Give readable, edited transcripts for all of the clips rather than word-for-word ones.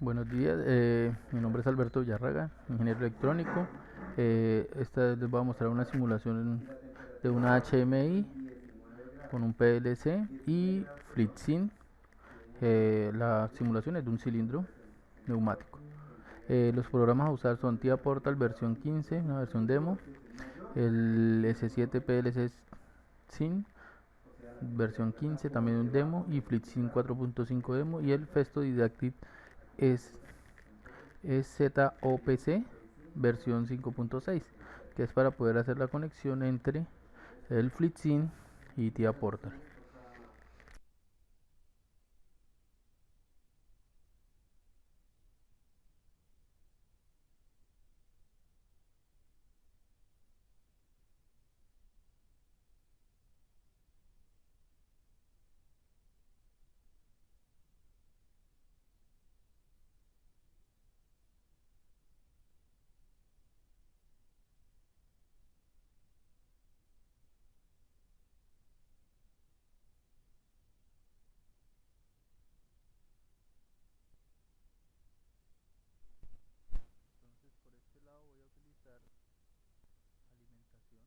Buenos días, mi nombre es Alberto Villarraga, ingeniero electrónico. Esta vez les voy a mostrar una simulación de una HMI con un PLC y FreeSync. La simulación es de un cilindro neumático. Los programas a usar son TIA Portal versión 15, una versión demo, el S7 PLC Sync versión 15, también un demo, y FreeSync 4.5 demo, y el Festo Didactic es ZOPC versión 5.6, que es para poder hacer la conexión entre el FreeSync y TIA Portal. Entonces por este lado voy a utilizar alimentación.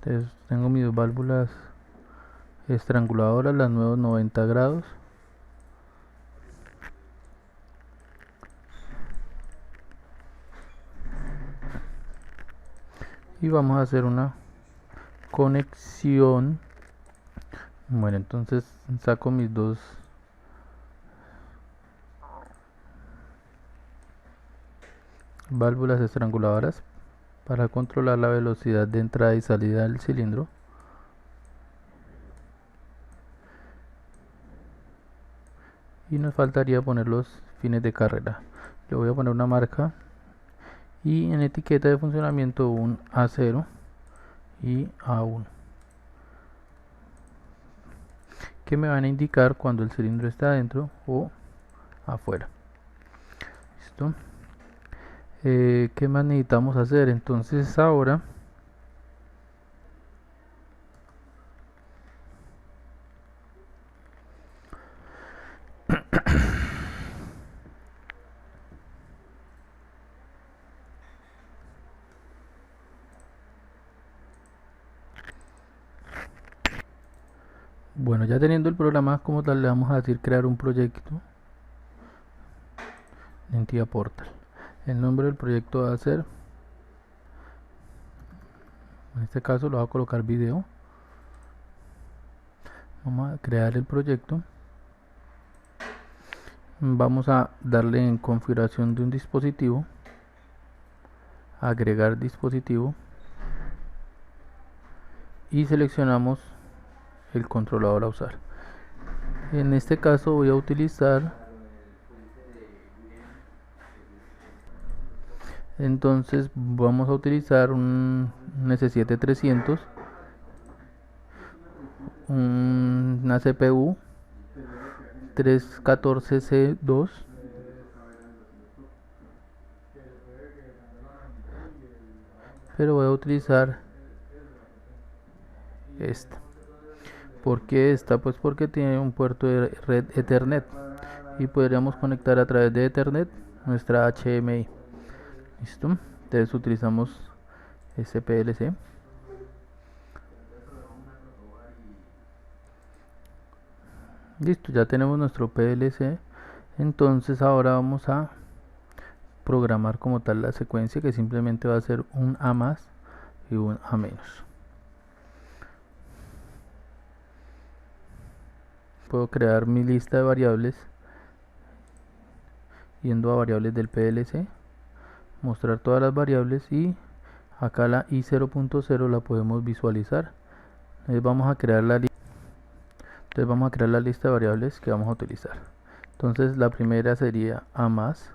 Entonces tengo mis válvulas estranguladoras, las nuevos 90 grados. Y vamos a hacer una conexión. Bueno, entonces saco mis dos válvulas estranguladoras para controlar la velocidad de entrada y salida del cilindro. Y nos faltaría poner los fines de carrera. Le voy a poner una marca y en etiqueta de funcionamiento un A0 y A1, que me van a indicar cuando el cilindro está adentro o afuera. Listo. ¿Qué más necesitamos hacer? Entonces ahora bueno, ya teniendo el programa como tal, le vamos a decir crear un proyecto en TIA Portal. El nombre del proyecto va a ser, en este caso lo voy a colocar video. Vamos a crear el proyecto. Vamos a darle en configuración de un dispositivo, agregar dispositivo, y seleccionamos el controlador a usar. En este caso voy a utilizar, entonces vamos a utilizar un S7 300 una CPU 314C2, pero voy a utilizar esta. ¿Por qué esta? Pues porque tiene un puerto de red Ethernet y podríamos conectar a través de Ethernet nuestra HMI. Listo, entonces utilizamos este PLC. Listo, ya tenemos nuestro PLC. Entonces ahora vamos a programar como tal la secuencia, que simplemente va a ser un A más y un A menos. Puedo crear mi lista de variables yendo a variables del PLC, mostrar todas las variables, y acá la i0.0 la podemos visualizar. Entonces vamos a crear la lista de variables que vamos a utilizar. Entonces la primera sería A más,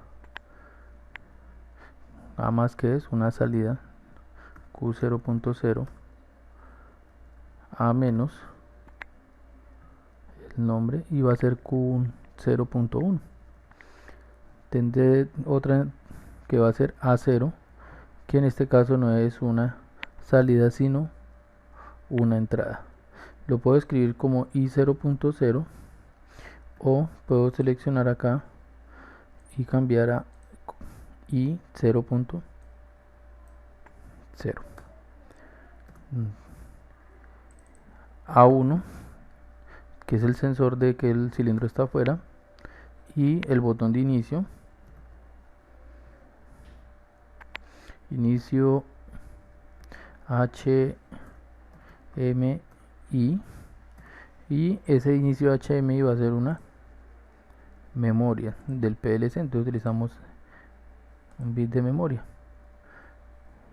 que es una salida, Q0.0, A menos, el nombre, y va a ser Q0.1. Tendré otra que va a ser A0, que en este caso no es una salida sino una entrada. Lo puedo escribir como i0.0 o puedo seleccionar acá y cambiar a i0.0. A1, que es el sensor de que el cilindro está afuera, y el botón de inicio HMI, y ese inicio HMI va a ser una memoria del PLC. Entonces utilizamos un bit de memoria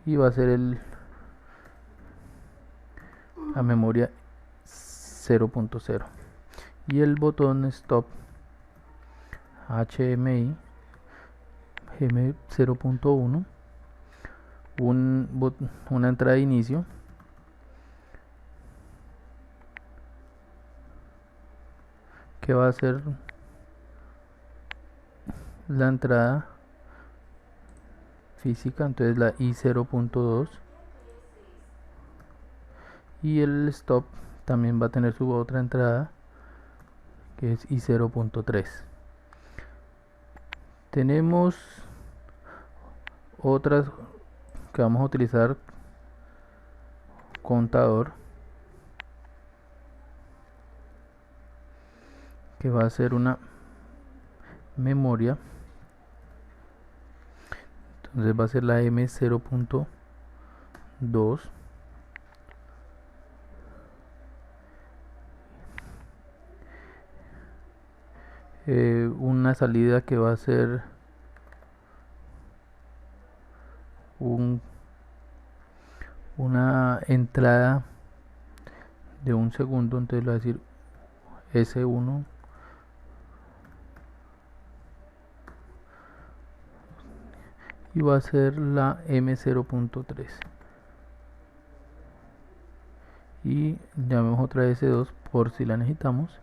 y va a ser la memoria 0.0, y el botón stop HMI M0.1, una entrada de inicio, que va a ser la entrada física, entonces la i0.2, y el stop también va a tener su otra entrada, que es i0.3. Tenemos otras que vamos a utilizar: contador, que va a ser una memoria, entonces va a ser la M0.2, una salida que va a ser una entrada de 1 segundo, entonces le voy a decir S1, y va a ser la M0.3, y llamemos otra S2 por si la necesitamos,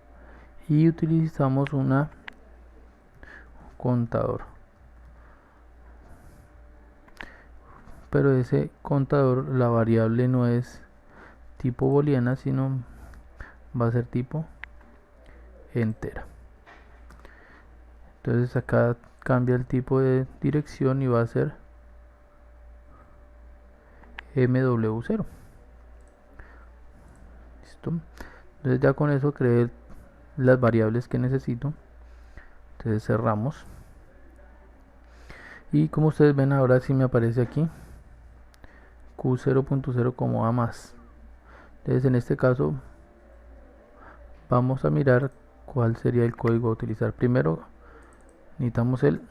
y utilizamos una contador, pero ese contador, la variable no es tipo booleana, sino va a ser tipo entera. Entonces acá cambia el tipo de dirección y va a ser MW0. Listo. Entonces ya con eso creé las variables que necesito. Entonces cerramos, y como ustedes ven, ahora sí me aparece aquí Q0.0 como A más. Entonces en este caso vamos a mirar cuál sería el código a utilizar. Primero necesitamos el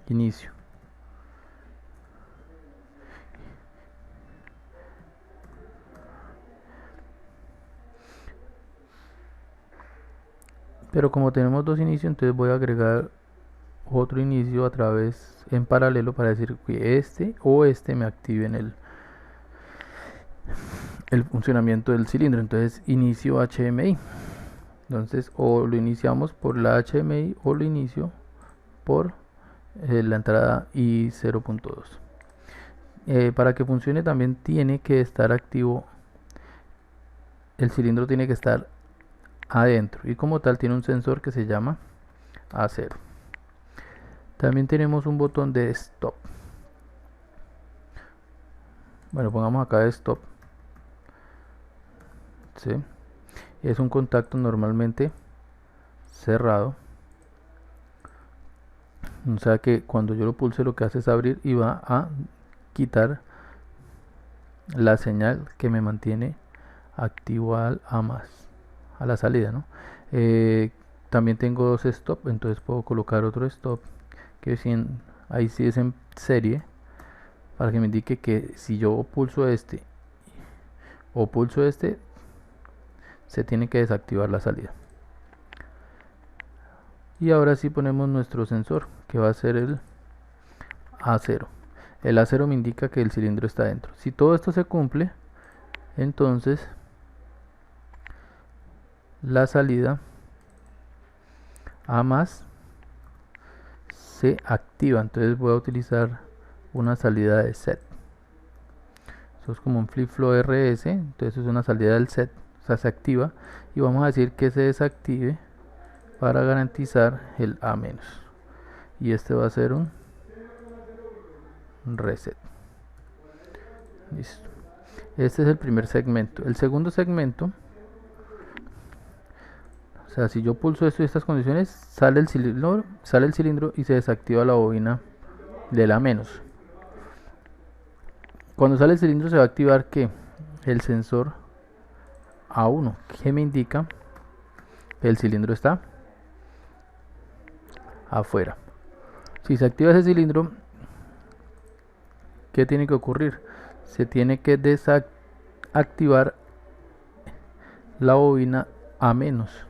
inicio, pero como tenemos dos inicios, entonces voy a agregar otro inicio a través en paralelo para decir que este o este me active en el funcionamiento del cilindro. Entonces inicio HMI. Entonces o lo iniciamos por la HMI o lo inicio por la entrada I0.2. Para que funcione también tiene que estar activo, el cilindro tiene que estar adentro y como tal tiene un sensor que se llama A0. También tenemos un botón de stop. Bueno, pongamos acá stop. ¿Sí? Es un contacto normalmente cerrado. O sea que cuando yo lo pulse lo que hace es abrir y va a quitar la señal que me mantiene activo al A más, a la salida, ¿no? También tengo dos stop, entonces puedo colocar otro stop que ahí sí es en serie, para que me indique que si yo pulso este o pulso este se tiene que desactivar la salida. Y ahora sí ponemos nuestro sensor, que va a ser el A0. El A0 me indica que el cilindro está dentro. Si todo esto se cumple, entonces la salida A más se activa. Entonces voy a utilizar una salida de set. Eso es como un flip-flop RS. Entonces es una salida del set. O sea, se activa. Y vamos a decir que se desactive para garantizar el A menos. Y este va a ser un reset. Listo. Este es el primer segmento. El segundo segmento, o sea, si yo pulso esto y estas condiciones, sale el cilindro y se desactiva la bobina del A menos. Cuando sale el cilindro se va a activar que el sensor A1, que me indica que el cilindro está afuera. Si se activa ese cilindro, ¿qué tiene que ocurrir? Se tiene que desactivar la bobina A menos.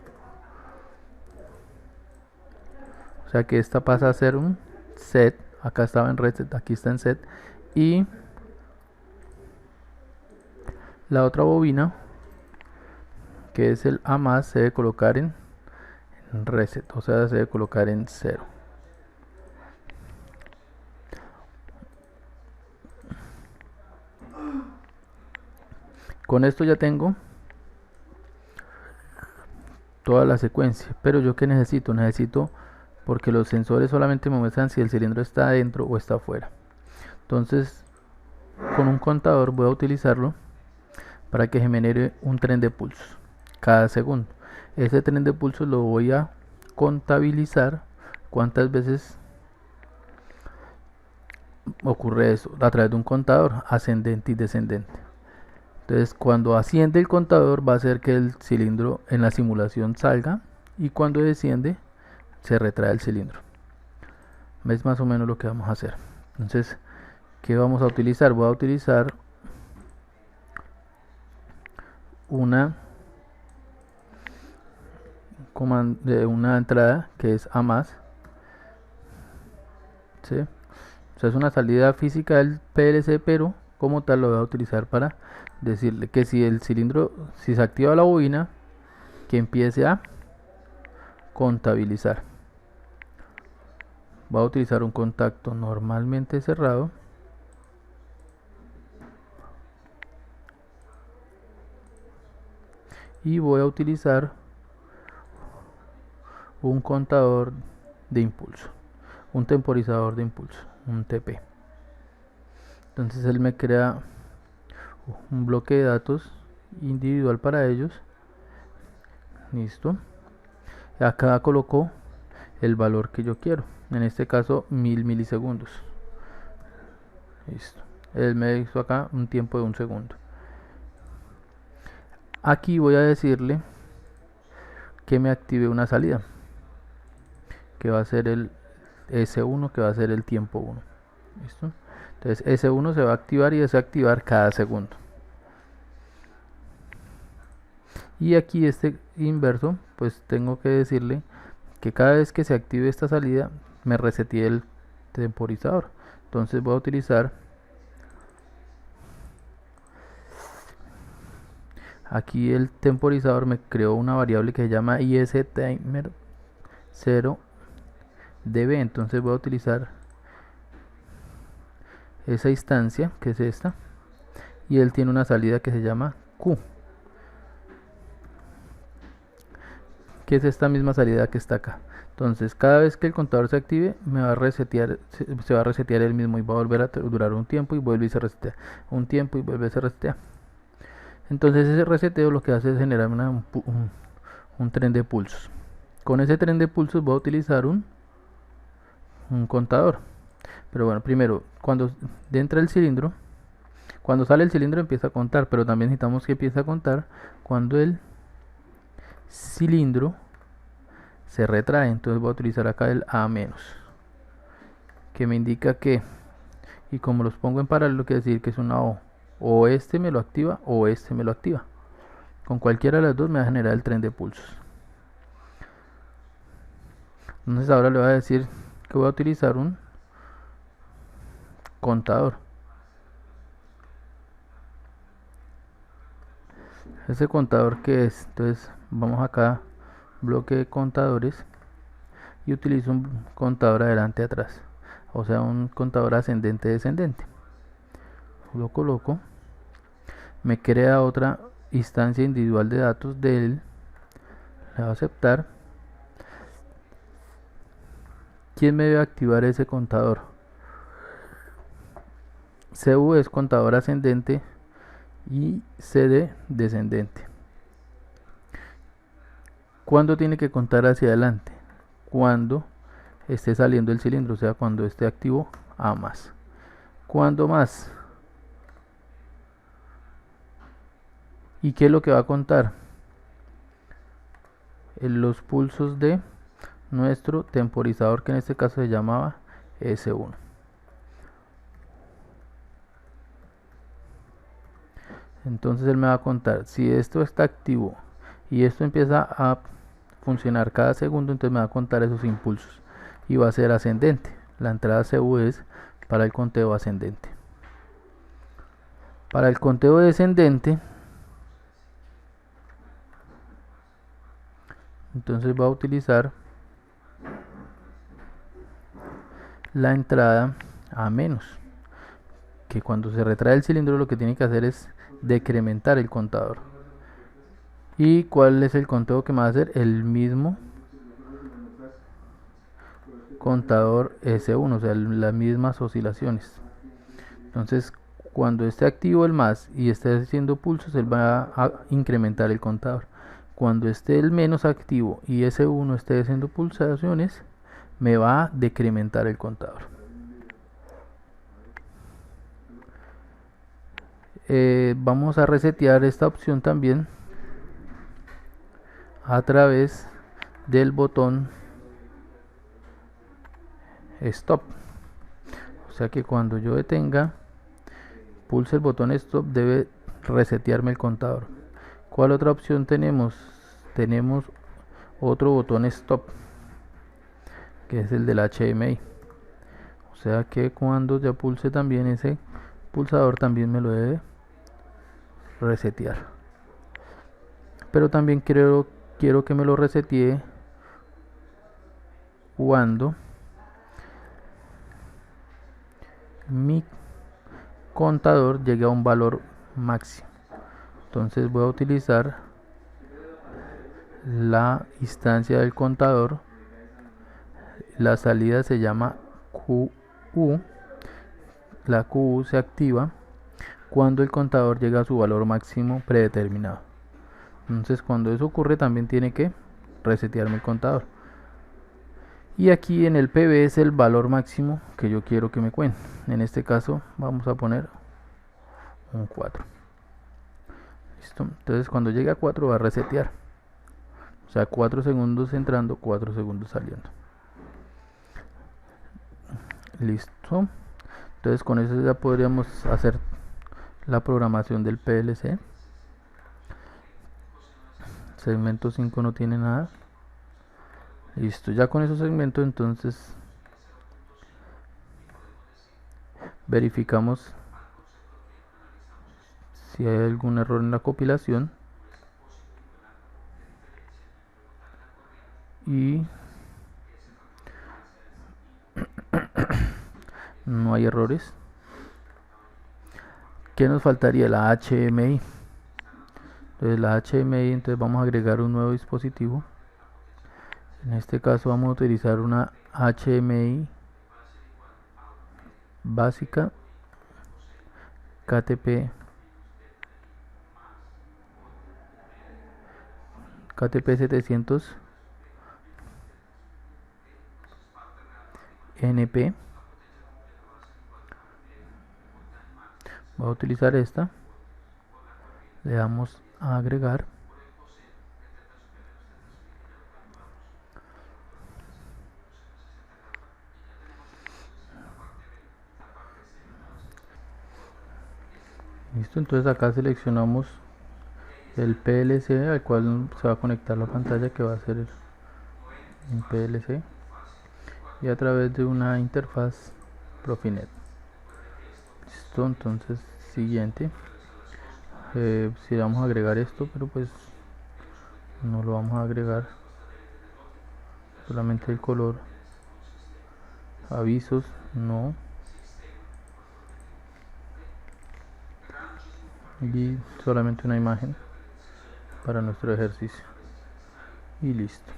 O sea que esta pasa a ser un set. Acá estaba en reset, aquí está en set. Y la otra bobina, que es el A más, se debe colocar en reset. O sea, se debe colocar en 0. Con esto ya tengo toda la secuencia. Pero yo ¿qué necesito? Necesito, porque los sensores solamente me muestran si el cilindro está adentro o está afuera. Entonces, con un contador voy a utilizarlo para que genere un tren de pulsos cada segundo. Ese tren de pulsos lo voy a contabilizar cuántas veces ocurre eso a través de un contador ascendente y descendente. Entonces cuando asciende el contador va a hacer que el cilindro en la simulación salga y cuando desciende se retrae el cilindro. Es más o menos lo que vamos a hacer. Entonces, ¿qué vamos a utilizar? Voy a utilizar una entrada que es A más, ¿sí? O sea, es una salida física del PLC, pero como tal lo voy a utilizar para decirle que si el cilindro, si se activa la bobina, que empiece a contabilizar. Voy a utilizar un contacto normalmente cerrado. Y voy a utilizar un contador de impulso, un temporizador de impulso, un TP. Entonces él me crea un bloque de datos individual para ellos. Listo. Acá colocó el valor que yo quiero, en este caso 1000 milisegundos. Listo. Él me hizo acá un tiempo de 1 segundo. Aquí voy a decirle que me active una salida, que va a ser el S1, que va a ser el tiempo 1. ¿Listo? Entonces S1 se va a activar y desactivar cada segundo. Y aquí este inverso, pues tengo que decirle que cada vez que se active esta salida me resetee el temporizador. Entonces voy a utilizar Aquí el temporizador me creó una variable que se llama isTimer 0db, entonces voy a utilizar esa instancia que es esta, y él tiene una salida que se llama Q, que es esta misma salida que está acá. Entonces cada vez que el contador se active me va a resetear, se va a resetear el mismo y va a volver a durar un tiempo y vuelve y se resetea, un tiempo y vuelve a se resetear. Entonces ese reseteo lo que hace es generar un tren de pulsos. Con ese tren de pulsos voy a utilizar un contador. Pero bueno, primero, cuando entra el cilindro, cuando sale el cilindro empieza a contar, pero también necesitamos que empiece a contar cuando el cilindro se retrae. Entonces voy a utilizar acá el A-, que me indica que, y como los pongo en paralelo, quiere decir que es una O. O este me lo activa o este me lo activa. Con cualquiera de las dos me va a generar el tren de pulsos. Entonces ahora le voy a decir que voy a utilizar un contador. Ese contador que es, entonces vamos acá, bloque de contadores, y utilizo un contador adelante atrás, o sea un contador ascendente descendente. Lo coloco, me crea otra instancia individual de datos de él, le voy a aceptar. ¿Quién me debe activar ese contador? CU es contador ascendente y CD descendente. ¿Cuándo tiene que contar hacia adelante? Cuando esté saliendo el cilindro, o sea cuando esté activo A más. ¿Cuándo más? ¿Y qué es lo que va a contar? Los pulsos de nuestro temporizador, que en este caso se llamaba S1. Entonces él me va a contar si esto está activo y esto empieza a funcionar cada segundo, entonces me va a contar esos impulsos y va a ser ascendente. La entrada CU es para el conteo ascendente. Para el conteo descendente, entonces va a utilizar la entrada A menos, que cuando se retrae el cilindro lo que tiene que hacer es decrementar el contador. ¿Y cuál es el conteo que me va a hacer? El mismo contador S1, o sea, las mismas oscilaciones. Entonces, cuando esté activo el más y esté haciendo pulsos, él va a incrementar el contador. Cuando esté el menos activo y S1 esté haciendo pulsaciones, me va a decrementar el contador. Vamos a resetear esta opción también a través del botón stop, o sea que cuando yo detenga, pulse el botón stop, debe resetearme el contador. ¿Cuál otra opción tenemos? Tenemos otro botón stop, que es el del HMI, o sea que cuando ya pulse también ese pulsador también me lo debe resetear. Pero también quiero que me lo resetee cuando mi contador llegue a un valor máximo. Entonces voy a utilizar la instancia del contador. La salida se llama QU. La QU se activa cuando el contador llega a su valor máximo predeterminado. Entonces cuando eso ocurre también tiene que resetearme el contador. Y aquí en el PB es el valor máximo que yo quiero que me cuente. En este caso vamos a poner un 4. Listo. Entonces cuando llegue a 4 va a resetear. O sea, 4 segundos entrando, 4 segundos saliendo. Listo. Entonces con eso ya podríamos hacer la programación del PLC. Segmento 5 no tiene nada. Listo, ya con esos segmentos entonces verificamos si hay algún error en la compilación. y no hay errores. ¿Qué nos faltaría? La HMI. Entonces la HMI, entonces vamos a agregar un nuevo dispositivo. En este caso vamos a utilizar una HMI básica KTP 700 NP. Voy a utilizar esta, le damos a agregar. Listo, entonces acá seleccionamos el PLC al cual se va a conectar la pantalla, que va a ser un PLC, y a través de una interfaz Profinet. Listo, entonces siguiente, si vamos a agregar esto, pero pues no lo vamos a agregar, solamente el color. Avisos, no, y solamente una imagen para nuestro ejercicio y listo.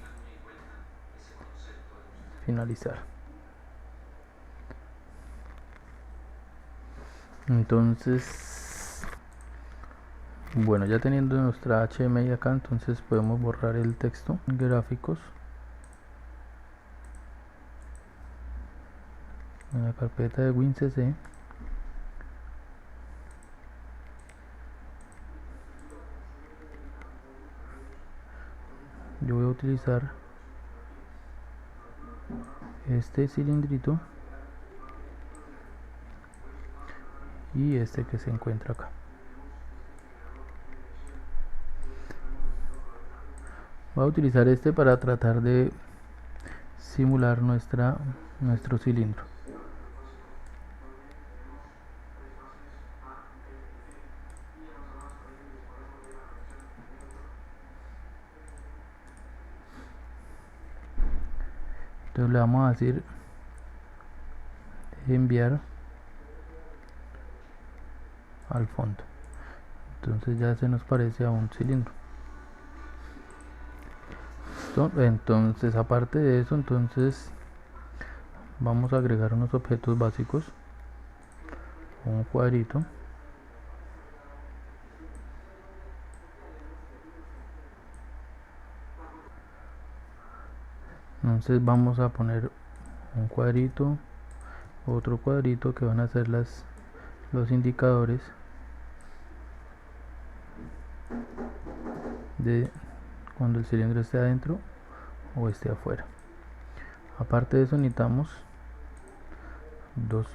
Finalizar. Entonces, bueno, ya teniendo nuestra HTML acá, entonces podemos borrar el texto. Gráficos, en la carpeta de WinCC, yo voy a utilizar este cilindrito y este que se encuentra acá. Voy a utilizar este para tratar de simular nuestro cilindro. Entonces le vamos a decir enviar al fondo. Entonces ya se nos parece a un cilindro. Entonces, aparte de eso, entonces vamos a agregar unos objetos básicos. Un cuadrito, entonces vamos a poner un cuadrito, otro cuadrito, que van a ser los indicadores de cuando el cilindro esté adentro o esté afuera. Aparte de eso, necesitamos dos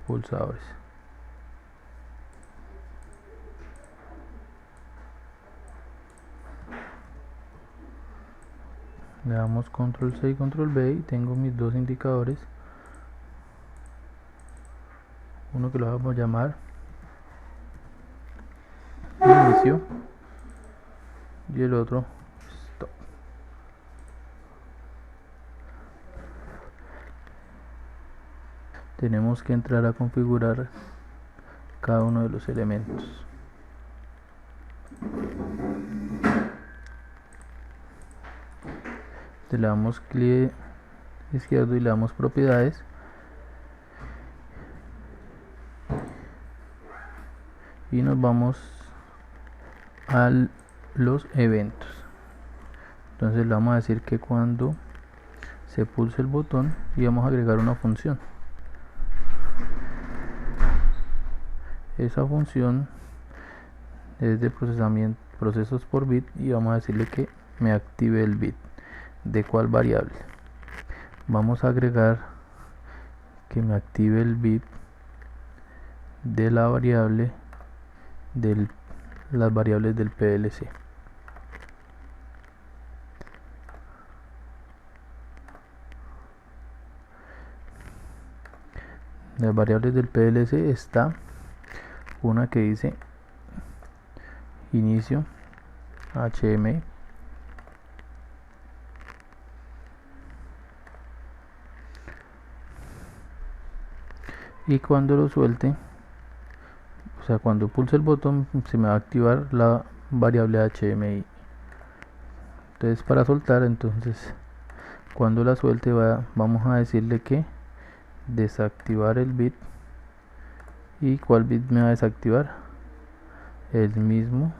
pulsadores. Le damos control C y control B y tengo mis dos indicadores. Uno que lo vamos a llamar inicio y el otro stop. Tenemos que entrar a configurar cada uno de los elementos. Le damos clic izquierdo y le damos propiedades, y nos vamos a los eventos. Entonces le vamos a decir que cuando se pulse el botón, y vamos a agregar una función. Esa función es de procesos por bit, y vamos a decirle que me active el bit. ¿De cuál variable? Vamos a agregar que me active el bit de la variable las variables del PLC. Las variables del PLC está una que dice inicio HM, y cuando lo suelte, o sea, cuando pulse el botón, se me va a activar la variable HMI. Entonces, para soltar, entonces cuando la suelte vamos a decirle que desactivar el bit. ¿Y cuál bit me va a desactivar? El mismo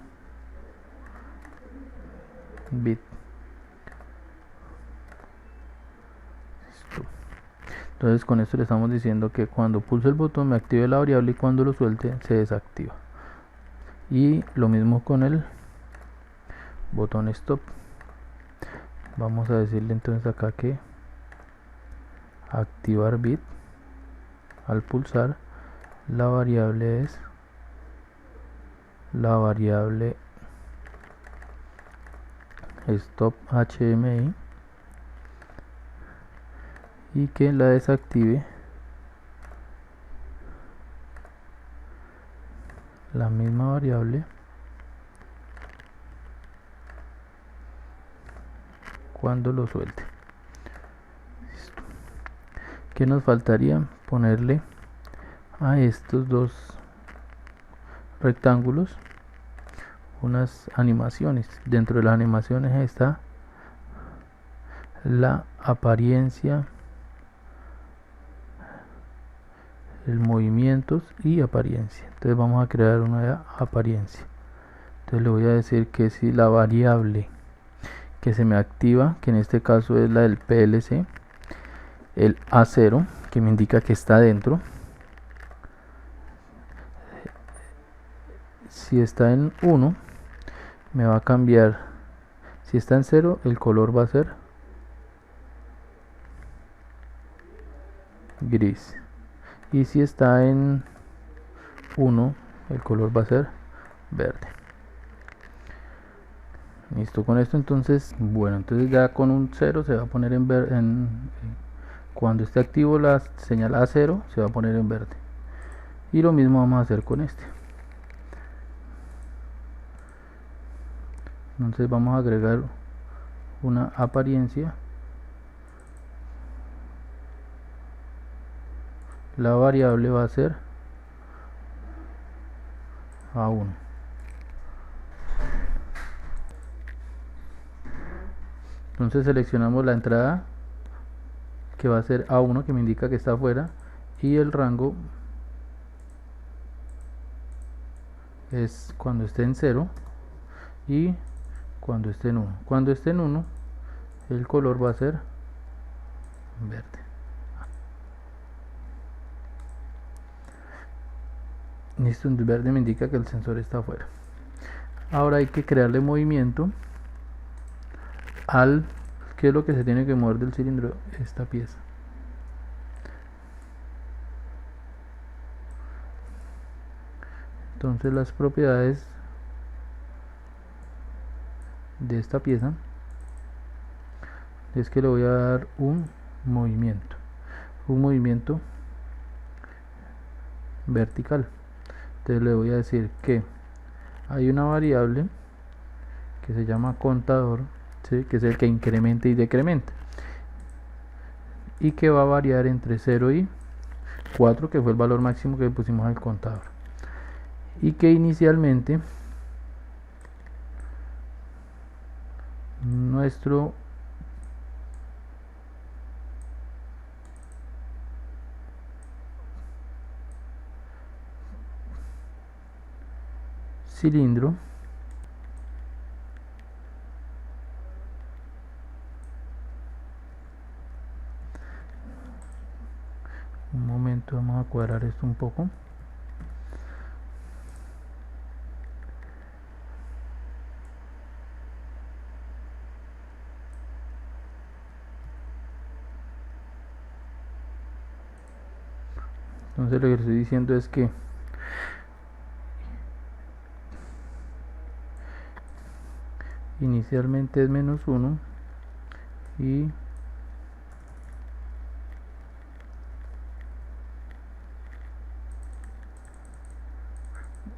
bit. Listo. Entonces con esto le estamos diciendo que cuando pulse el botón me active la variable y cuando lo suelte se desactiva. Y lo mismo con el botón stop. Vamos a decirle entonces acá que activar bit. Al pulsar, la variable es la variable stop HMI y que la desactive la misma variable cuando lo suelte. Listo. ¿Qué nos faltaría? Ponerle a estos dos rectángulos unas animaciones. Dentro de las animaciones está la apariencia, el movimientos y apariencia. Entonces vamos a crear una apariencia. Entonces le voy a decir que si la variable que se me activa, que en este caso es la del PLC, el A0, que me indica que está dentro, si está en 1 me va a cambiar, si está en 0 el color va a ser gris, y si está en 1 el color va a ser verde. Listo con esto. Entonces, bueno, entonces ya con un 0 se va a poner en verde. Cuando esté activo la señal A0 se va a poner en verde, y lo mismo vamos a hacer con este. Entonces vamos a agregar una apariencia, la variable va a ser A1. Entonces seleccionamos la entrada, que va a ser A1, que me indica que está afuera, y el rango es cuando esté en 0 y cuando esté en 1. Cuando esté en 1 el color va a ser verde. Listo, el verde me indica que el sensor está afuera. Ahora hay que crearle movimiento al, ¿qué es lo que se tiene que mover del cilindro? Esta pieza. Entonces las propiedades de esta pieza es que le voy a dar un movimiento vertical. Entonces le voy a decir que hay una variable que se llama contador, ¿sí? Que es el que incrementa y decrementa, y que va a variar entre 0 y 4, que fue el valor máximo que le pusimos al contador, y que inicialmente nuestro cilindro un momento, vamos a cuadrar esto un poco. Entonces lo que estoy diciendo es que inicialmente es -1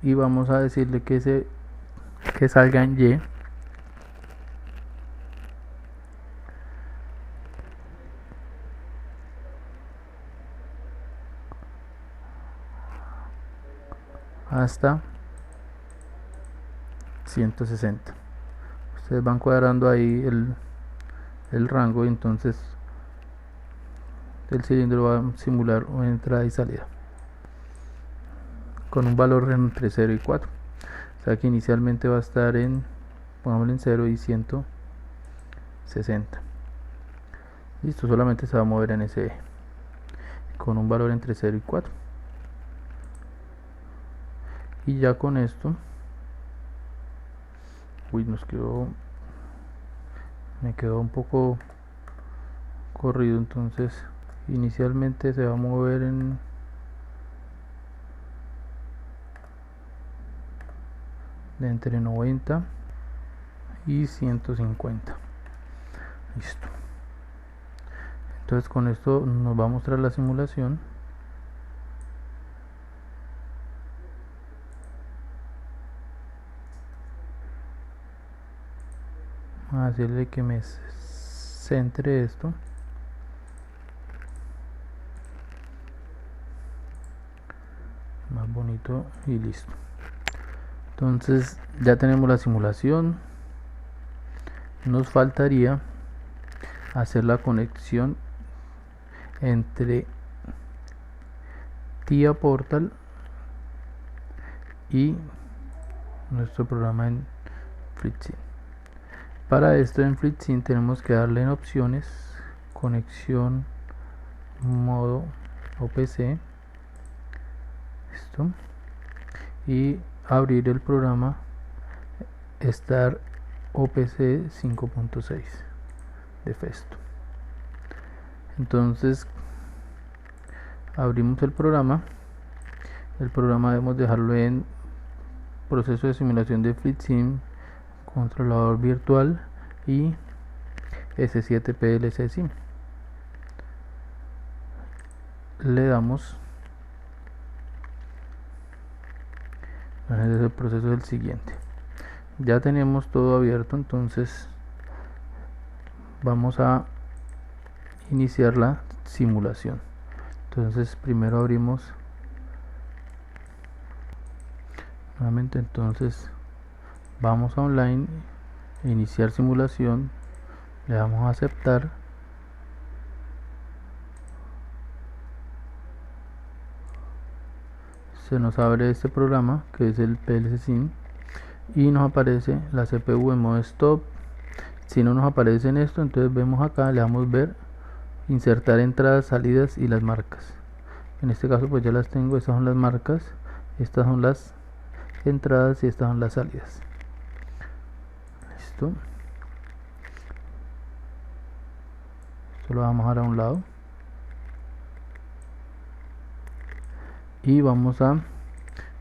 y vamos a decirle que salga en Y, hasta 160. Ustedes van cuadrando ahí el rango y entonces el cilindro va a simular una entrada y salida con un valor entre 0 y 4. O sea que inicialmente va a estar en, pongámosle en 0 y 160. Listo, solamente se va a mover en ese eje con un valor entre 0 y 4. Y ya con esto, me quedó un poco corrido, entonces inicialmente se va a mover entre 90 y 150. Listo. Entonces con esto nos va a mostrar la simulación. Vamos a hacerle que me centre esto. Más bonito y listo. Entonces ya tenemos la simulación. Nos faltaría hacer la conexión entre TIA Portal y nuestro programa en FreeSync. Para esto en FreeSync tenemos que darle en opciones conexión modo OPC, esto, y abrir el programa Star OPC 5.6 de Festo. Entonces abrimos el programa debemos dejarlo en proceso de simulación de FreeSync, controlador virtual y S7 PLC Sim. Le damos, el proceso del siguiente. Ya tenemos todo abierto, entonces vamos a iniciar la simulación. Entonces primero abrimos nuevamente, entonces vamos a online, iniciar simulación, le damos a aceptar. Se nos abre este programa que es el PLC Sim y nos aparece la CPU en modo stop. Si no nos aparece en esto, entonces vemos acá, le damos ver, insertar entradas, salidas y las marcas. En este caso pues ya las tengo, estas son las marcas, estas son las entradas y estas son las salidas. Listo. Esto lo vamos a dejar a un lado. Y vamos a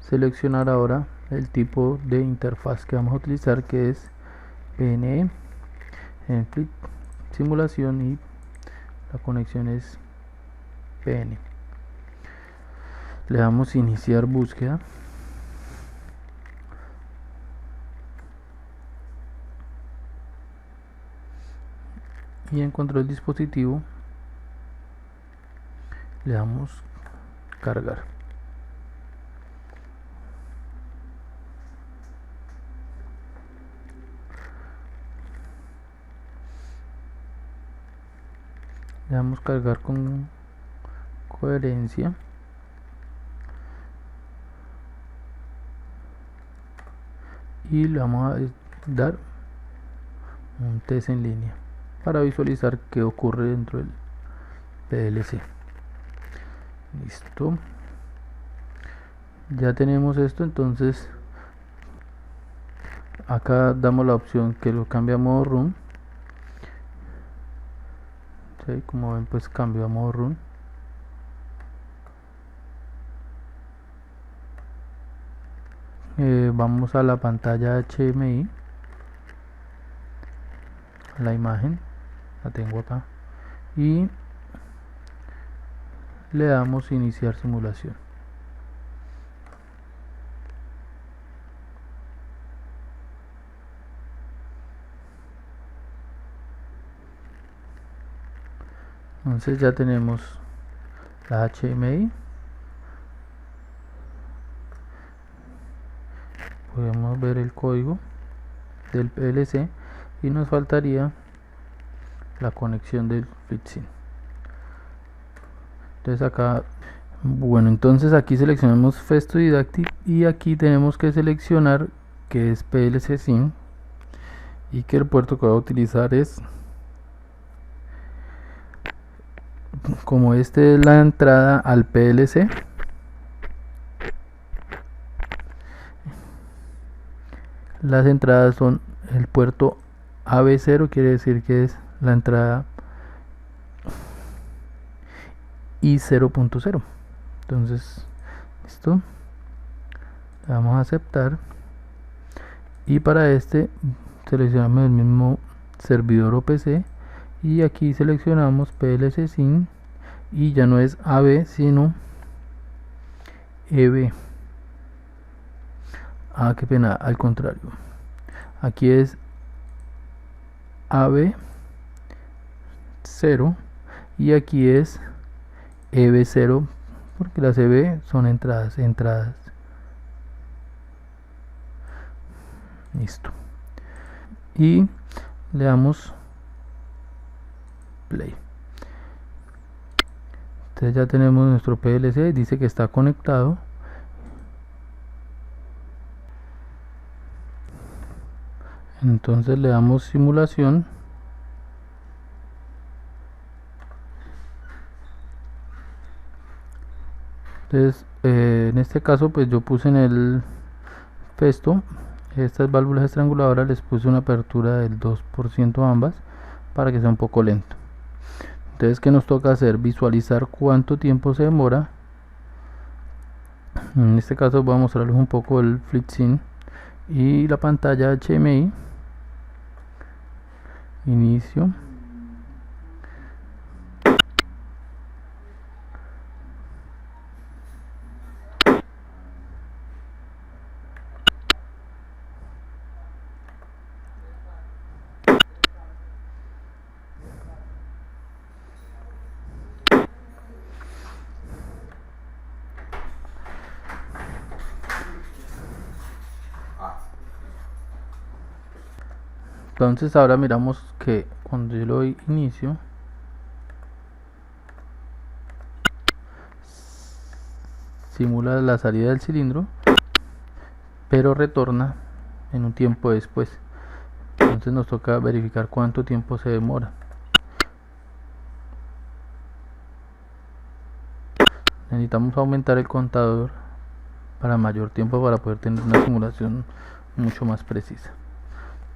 seleccionar ahora el tipo de interfaz que vamos a utilizar, que es PNE en simulación, y la conexión es PN. Le damos iniciar búsqueda. Y en control dispositivo le damos cargar. Le damos cargar con coherencia. Y le vamos a dar un test en línea para visualizar qué ocurre dentro del PLC. Listo. Ya tenemos esto, entonces acá damos la opción que lo cambie a modo run. ¿Sí? Como ven, pues cambio a modo run. Vamos a la pantalla HMI, la imagen la tengo acá, y le damos iniciar simulación. Entonces ya tenemos la HMI, podemos ver el código del PLC y nos faltaría la conexión del FreeSync. Entonces acá, bueno, entonces aquí seleccionamos Festo Didactic y aquí tenemos que seleccionar que es PLC Sync y que el puerto que voy a utilizar es, como este es la entrada al PLC, las entradas son el puerto AB0, quiere decir que es la entrada I0.0. Entonces, listo, le damos a aceptar y para este seleccionamos el mismo servidor OPC y aquí seleccionamos PLC Sync y ya no es AB sino EB. Qué pena, al contrario, aquí es AB0 y aquí es EB0 porque las EB son entradas. Listo, y le damos play. Entonces ya tenemos nuestro PLC, dice que está conectado. Entonces le damos simulación. Entonces en este caso pues yo puse en el Festo estas válvulas estranguladoras, les puse una apertura del 2% ambas para que sea un poco lento. Entonces, ¿qué nos toca hacer? Visualizar cuánto tiempo se demora. En este caso voy a mostrarles un poco el FreeSync y la pantalla HMI. Inicio. Entonces ahora miramos que cuando yo lo doy inicio, simula la salida del cilindro, pero retorna en un tiempo después. Entonces nos toca verificar cuánto tiempo se demora. Necesitamos aumentar el contador para mayor tiempo para poder tener una simulación mucho más precisa.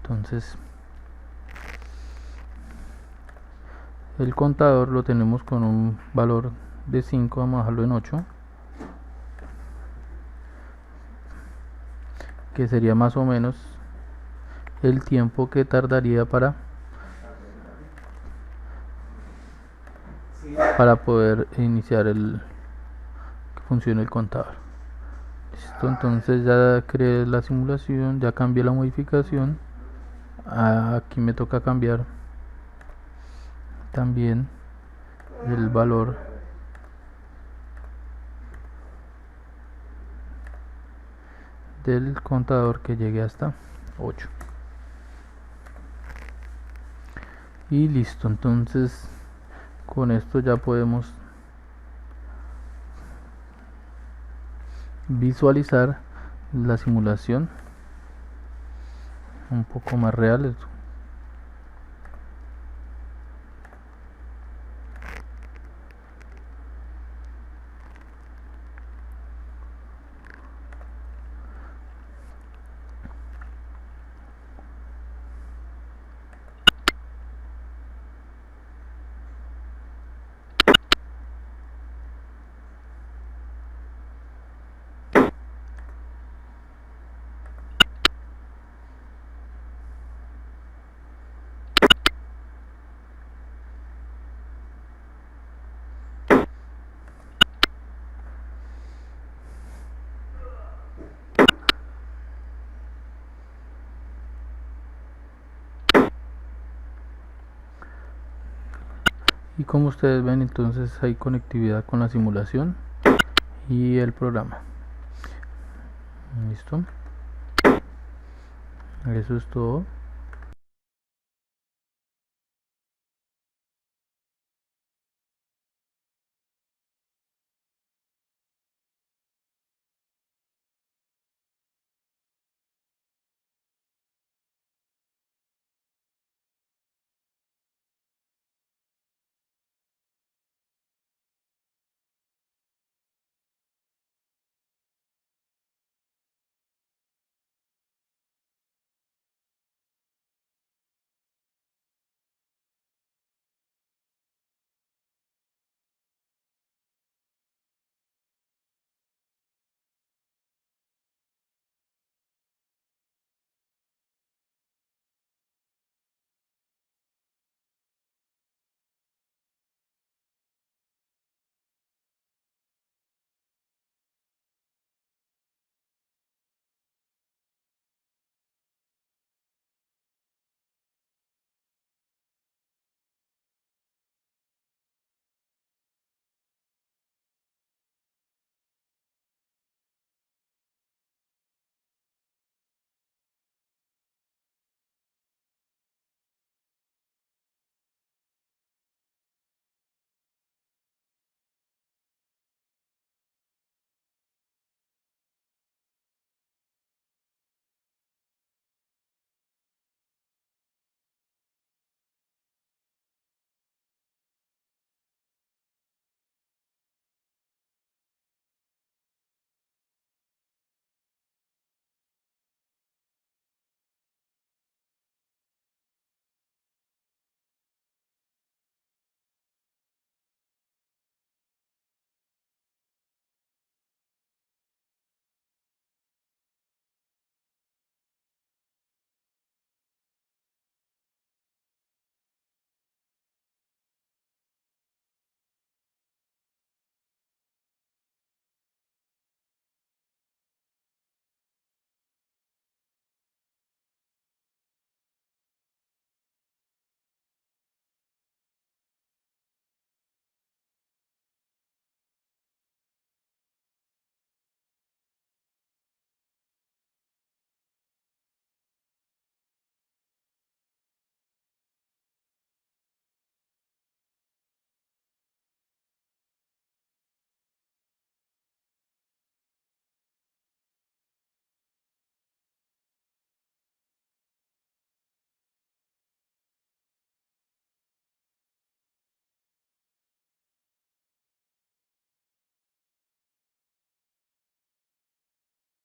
Entonces el contador lo tenemos con un valor de 5, vamos a dejarlo en 8, que sería más o menos el tiempo que tardaría para poder iniciar que funcione el contador. Listo, entonces ya creé la simulación, ya cambié la modificación. Aquí me toca cambiar también el valor del contador, que llegue hasta 8 y listo. Entonces con esto ya podemos visualizar la simulación un poco más real. Y como ustedes ven, entonces hay conectividad con la simulación y el programa. Listo. Eso es todo.